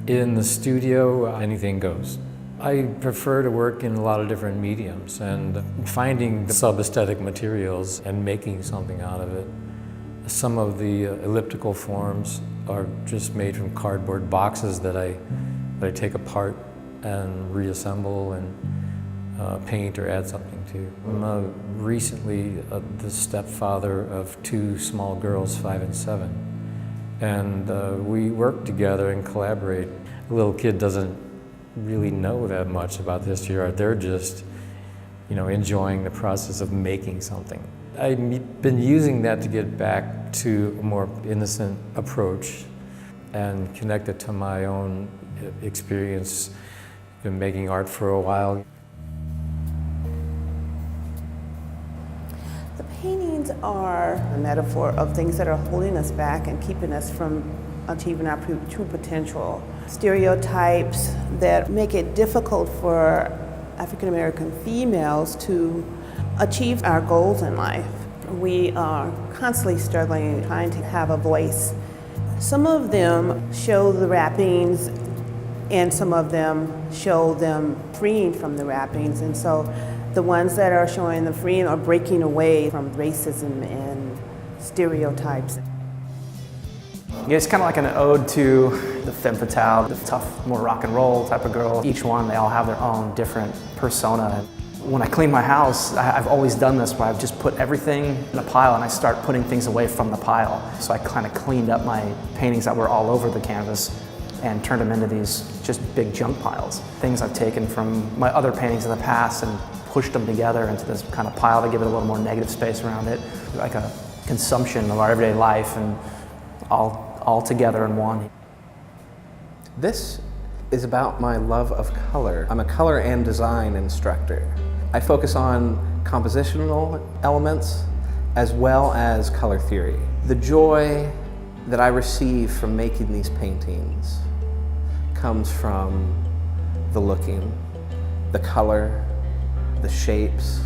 In the studio, anything goes. I prefer to work in a lot of different mediums and finding sub-aesthetic materials and making something out of it. Some of the elliptical forms are just made from cardboard boxes that I take apart and reassemble and paint or add something to. I'm recently the stepfather of two small girls, 5 and 7. And we work together and collaborate. A little kid doesn't really know that much about the history of art. They're just, enjoying the process of making something. I've been using that to get back to a more innocent approach and connect it to my own experience. Been making art for a while. The paintings are a metaphor of things that are holding us back and keeping us from achieving our true potential. Stereotypes that make it difficult for African American females to achieve our goals in life. We are constantly struggling, trying to have a voice. Some of them show the wrappings, and some of them show them freeing from the wrappings. And so the ones that are showing the freeing are breaking away from racism and stereotypes. Yeah, it's kind of like an ode to the femme fatale, the tough, more rock and roll type of girl. Each one, they all have their own different persona. When I clean my house, I've always done this where I've just put everything in a pile and I start putting things away from the pile. So I kind of cleaned up my paintings that were all over the canvas and turned them into these just big junk piles. Things I've taken from my other paintings in the past and pushed them together into this kind of pile to give it a little more negative space around it, like a consumption of our everyday life and all together in one. This is about my love of color. I'm a color and design instructor. I focus on compositional elements as well as color theory. The joy that I receive from making these paintings comes from the looking, the color, the shapes.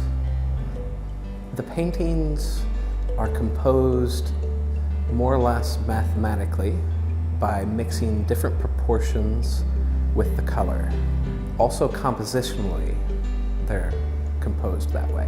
The paintings are composed more or less mathematically by mixing different proportions with the color. Also compositionally, they're composed that way.